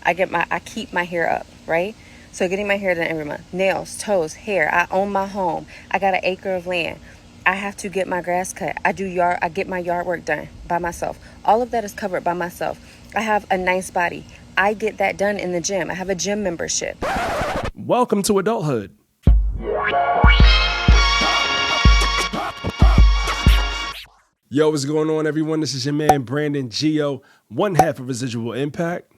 I keep my hair up, right? So getting my hair done every month. Nails, toes, hair. I own my home. I got an acre of land. I have to get my grass cut. I get my yard work done by myself. All of that is covered by myself. I have a nice body. I get that done in the gym. I have a gym membership. Welcome to adulthood. Yo, what's going on, everyone? This is your man, Brandon Geo, one half of Residual Impact.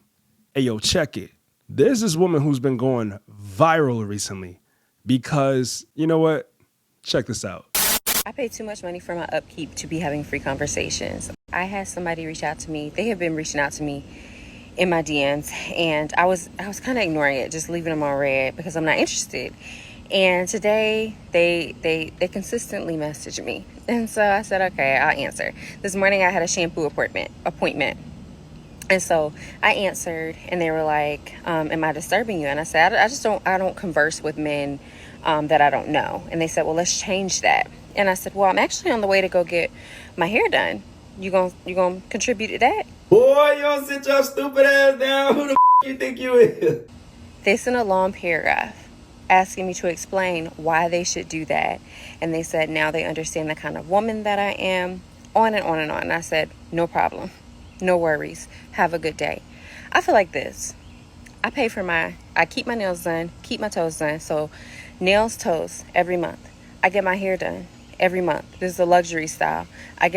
Hey, yo, check it. There's this woman who's been going viral recently because, you know what? Check this out. I pay too much money for my upkeep to be having free conversations. I had somebody reach out to me. They have been reaching out to me in my DMs, and I was kind of ignoring it, just leaving them on red because I'm not interested. And today they consistently message me, and so I said, okay, I'll answer. This morning I had a shampoo appointment, and so I answered, and they were like, "Am I disturbing you?" And I said, I don't converse with men that I don't know. And they said, well, let's change that. And I said, well, I'm actually on the way to go get my hair done. You gonna contribute to that? Boy, you don't sit your stupid ass down. Who the you think you is? They sent a long paragraph asking me to explain why they should do that. And they said now they understand the kind of woman that I am, on and on and on. And I said, no problem. No worries. Have a good day. I feel like this. I keep my nails done, keep my toes done. So nails, toes, every month. I get my hair done every month. This is a luxury style. I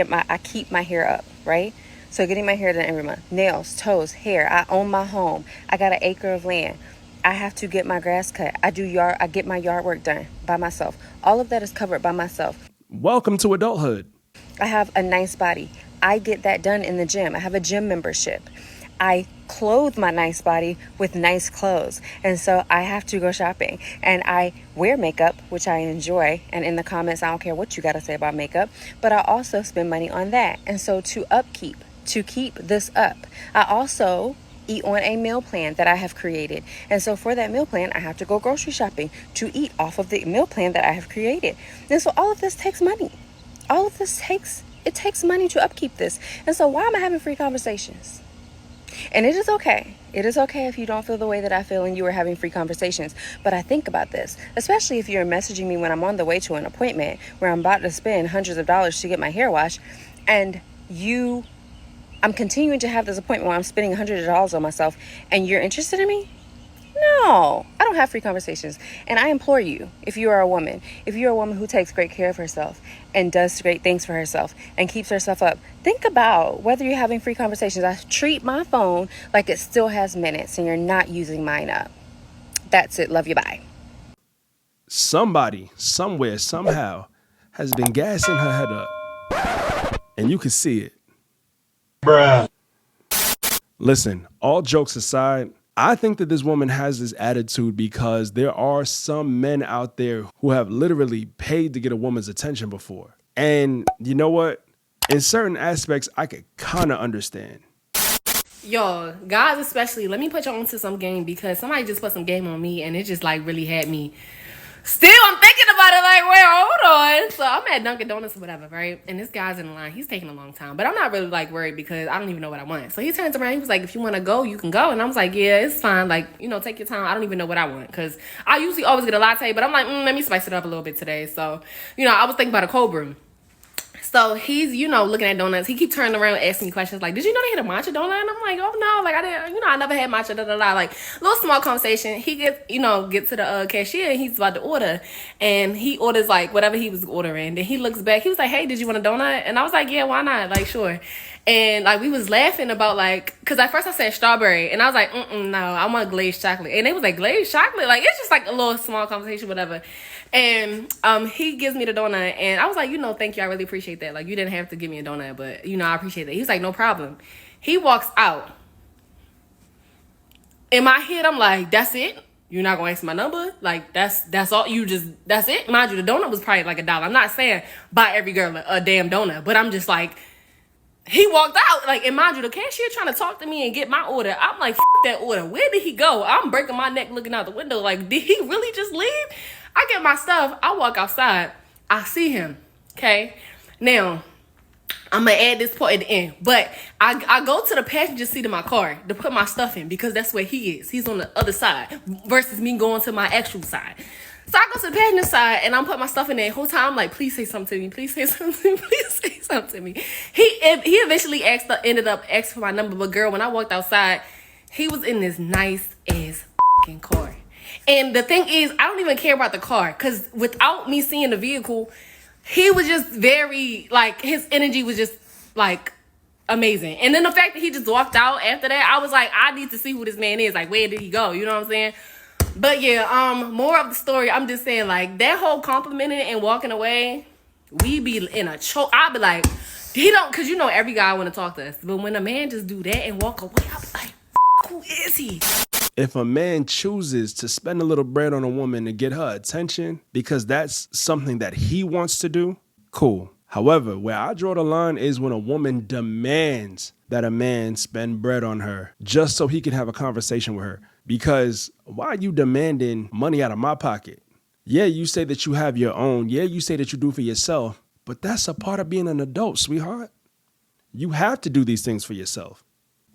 keep my hair up, right? So getting my hair done every month. Nails, toes, hair. I own my home. I got an acre of land. I have to get my grass cut. I get my yard work done by myself. All of that is covered by myself. Welcome to adulthood. I have a nice body. I get that done in the gym. I have a gym membership. I clothe my nice body with nice clothes. And so I have to go shopping. And I wear makeup, which I enjoy. And in the comments, I don't care what you got to say about makeup. But I also spend money on that. And so to keep this up, I also eat on a meal plan that I have created. And so for that meal plan, I have to go grocery shopping to eat off of the meal plan that I have created. And so all of this takes money. It takes money to upkeep this. And so why am I having free conversations? And it is okay. It is okay if you don't feel the way that I feel and you are having free conversations. But I think about this, especially if you're messaging me when I'm on the way to an appointment where I'm about to spend hundreds of dollars to get my hair washed, and I'm continuing to have this appointment where I'm spending hundreds of dollars on myself, and you're interested in me? No, I don't have free conversations. And I implore you, if you're a woman who takes great care of herself and does great things for herself and keeps herself up, think about whether you're having free conversations. I treat my phone like it still has minutes and you're not using mine up. That's it. Love you. Bye. Somebody, somewhere, somehow has been gassing her head up. And you can see it. Bruh. Listen, all jokes aside, I think that this woman has this attitude because there are some men out there who have literally paid to get a woman's attention before. And you know what? In certain aspects, I could kind of understand. Yo, guys especially, let me put you onto some game because somebody just put some game on me and it just like really had me. Still, I'm thinking about it like, wait, hold on. So I'm at Dunkin' Donuts or whatever, right? And this guy's in the line. He's taking a long time. But I'm not really like worried because I don't even know what I want. So he turns around. He was like, if you want to go, you can go. And I was like, yeah, it's fine. Like, take your time. I don't even know what I want. Because I usually always get a latte. But I'm like, let me spice it up a little bit today. So, I was thinking about a cold brew. So he's, looking at donuts. He keeps turning around and asking me questions like, did you know they had a matcha donut? And I'm like, oh no, like I didn't, I never had matcha, Like, little small conversation. He gets to the cashier and he's about to order. And he orders like whatever he was ordering. Then he looks back. He was like, hey, did you want a donut? And I was like, yeah, why not? Like, sure. And like we was laughing about like, cause at first I said strawberry, and I was like, no, I want glazed chocolate. And they was like, glazed chocolate? Like it's just like a little small conversation, whatever. And he gives me the donut, and I was like, thank you, I really appreciate that. Like you didn't have to give me a donut, but I appreciate that. He was like, no problem. He walks out. In my head, I'm like, that's it? You're not gonna ask my number? Like that's all that's it? Mind you, the donut was probably like $1. I'm not saying buy every girl a damn donut, but I'm just like, he walked out, like, and mind you, the cashier trying to talk to me and get my order. I'm like, that order. Where did he go? I'm breaking my neck looking out the window. Like, did he really just leave? I get my stuff. I walk outside. I see him. Okay. Now, I'm gonna add this part at the end. But I go to the passenger seat of my car to put my stuff in because that's where he is. He's on the other side versus me going to my actual side. So I go to the passenger side and I'm putting my stuff in there. The whole time I'm like, please say something to me. Please say something to me. Please say something to me. He eventually ended up asking for my number. But girl, when I walked outside, he was in this nice ass fucking car. And the thing is, I don't even care about the car because without me seeing the vehicle, he was just very, like, his energy was just, like, amazing. And then the fact that he just walked out after that, I was like, I need to see who this man is. Like, where did he go? You know what I'm saying? But yeah, more of the story, I'm just saying, like, that whole complimenting and walking away, we be in a choke. I'll be like, he don't, because you know every guy want to talk to us. But when a man just do that and walk away, I'll be like, who is he? If a man chooses to spend a little bread on a woman to get her attention because that's something that he wants to do, cool. However, where I draw the line is when a woman demands that a man spend bread on her just so he can have a conversation with her. Because why are you demanding money out of my pocket? Yeah, you say that you have your own. Yeah, you say that you do for yourself. But that's a part of being an adult, sweetheart. You have to do these things for yourself.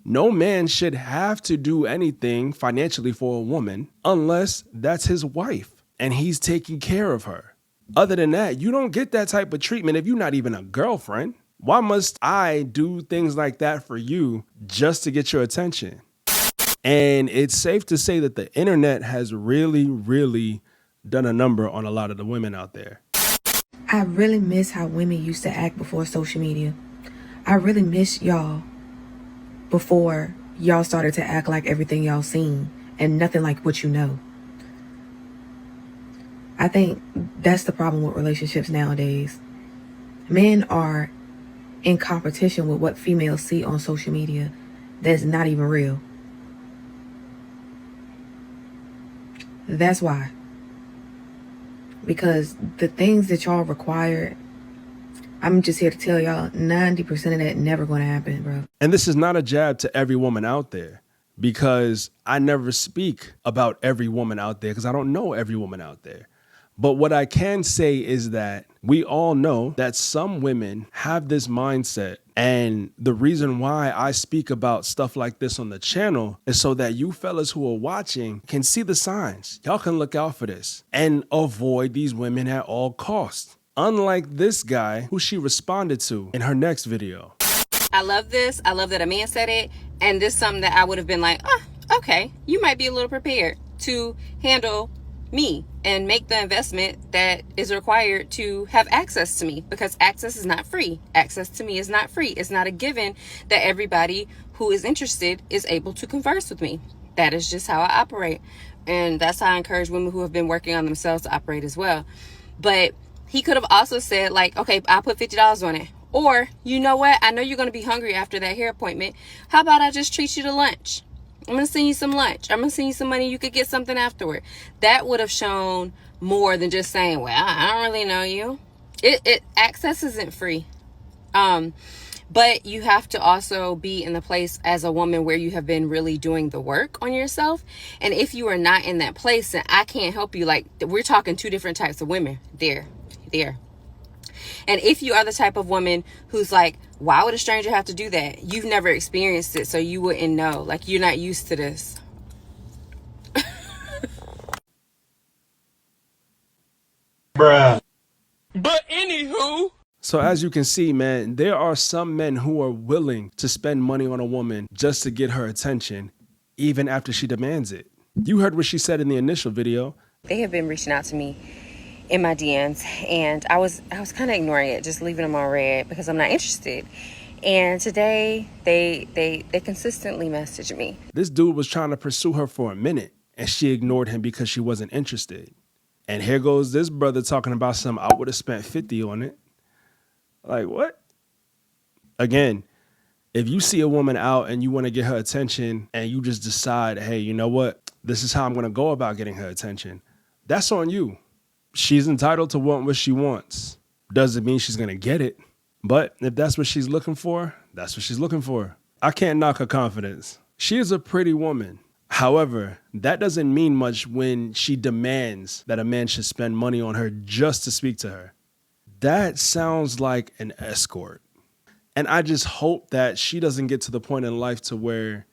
No man should have to do anything financially for a woman unless that's his wife and he's taking care of her. Other than that, you don't get that type of treatment if you're not even a girlfriend. Why must I do things like that for you just to get your attention? And it's safe to say that the internet has really, really done a number on a lot of the women out there. I really miss how women used to act before social media. I really miss y'all before y'all started to act like everything y'all seen and nothing like what you know. I think that's the problem with relationships nowadays. Men are in competition with what females see on social media that's not even real. That's why. Because the things that y'all require, I'm just here to tell y'all 90% of that never going to happen, bro. And this is not a jab to every woman out there because I never speak about every woman out there because I don't know every woman out there. But what I can say is that we all know that some women have this mindset. And the reason why I speak about stuff like this on the channel is so that you fellas who are watching can see the signs. Y'all can look out for this and avoid these women at all costs. Unlike this guy who she responded to in her next video. I love this. I love that a man said it. And this is something that I would have been like, okay, you might be a little prepared to handle me and make the investment that is required to have access to me, because access is not free. Access to me is not free. It's not a given that everybody who is interested is able to converse with me. That is just how I operate. And that's how I encourage women who have been working on themselves to operate as well. But he could have also said, like, okay, I'll put $50 on it. Or, you know what? I know you're going to be hungry after that hair appointment. How about I just treat you to lunch? I'm going to send you some lunch. I'm going to send you some money. You could get something afterward. That would have shown more than just saying, well, I don't really know you. Access isn't free. But you have to also be in the place as a woman where you have been really doing the work on yourself. And if you are not in that place, then I can't help you. Like, we're talking two different types of women there. And if you are the type of woman who's like, why would a stranger have to do that? You've never experienced it, so you wouldn't know. Like, you're not used to this. Bruh. But anywho. So as you can see, man, there are some men who are willing to spend money on a woman just to get her attention, even after she demands it. You heard what she said in the initial video. They have been reaching out to me in my DMs, and I was kind of ignoring it, just leaving them on red because I'm not interested. And today they consistently message me. This dude was trying to pursue her for a minute, and she ignored him because she wasn't interested. And here goes this brother talking about some, I would have spent 50 on it. Like, what? Again, if you see a woman out and you want to get her attention and you just decide, hey, you know what? This is how I'm going to go about getting her attention. That's on you. She's entitled to want what she wants. Doesn't mean she's going to get it. But if that's what she's looking for, that's what she's looking for. I can't knock her confidence. She is a pretty woman. However, that doesn't mean much when she demands that a man should spend money on her just to speak to her. That sounds like an escort. And I just hope that she doesn't get to the point in life to where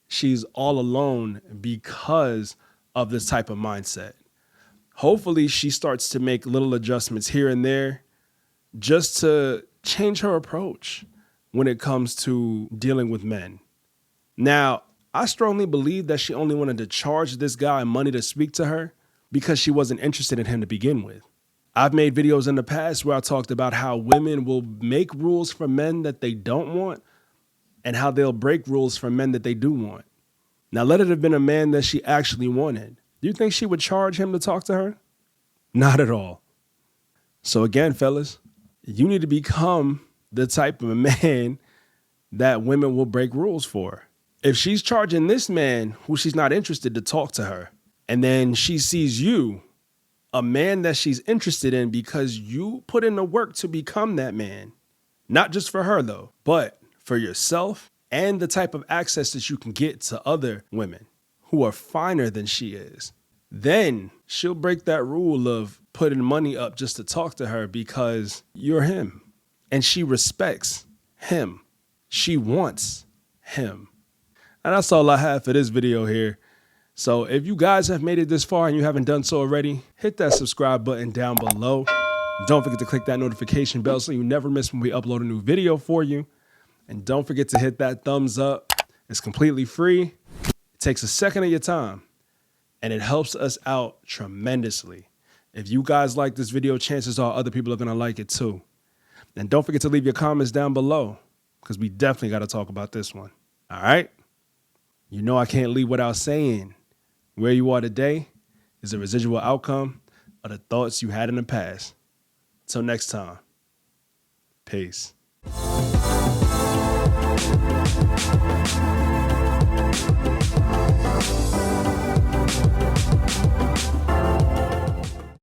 she's all alone because of this type of mindset. Hopefully she starts to make little adjustments here and there just to change her approach when it comes to dealing with men. Now, I strongly believe that she only wanted to charge this guy money to speak to her because she wasn't interested in him to begin with. I've made videos in the past where I talked about how women will make rules for men that they don't want and how they'll break rules for men that they do want. Now, let it have been a man that she actually wanted. Do you think she would charge him to talk to her? Not at all. So again, fellas, you need to become the type of a man that women will break rules for. If she's charging this man who she's not interested to talk to her, and then she sees you, a man that she's interested in because you put in the work to become that man, not just for her though, but for yourself and the type of access that you can get to other women who are finer than she is, then she'll break that rule of putting money up just to talk to her because you're him and she respects him. She wants him. And that's all I have for this video here. So if you guys have made it this far and you haven't done so already, hit that subscribe button down below. Don't forget to click that notification bell so you never miss when we upload a new video for you. And don't forget to hit that thumbs up. It's completely free. It takes a second of your time and it helps us out tremendously. If you guys like this video, chances are other people are going to like it too. And don't forget to leave your comments down below because we definitely got to talk about this one. All right? You know I can't leave without saying, where you are today is a residual outcome of the thoughts you had in the past. Till next time, peace.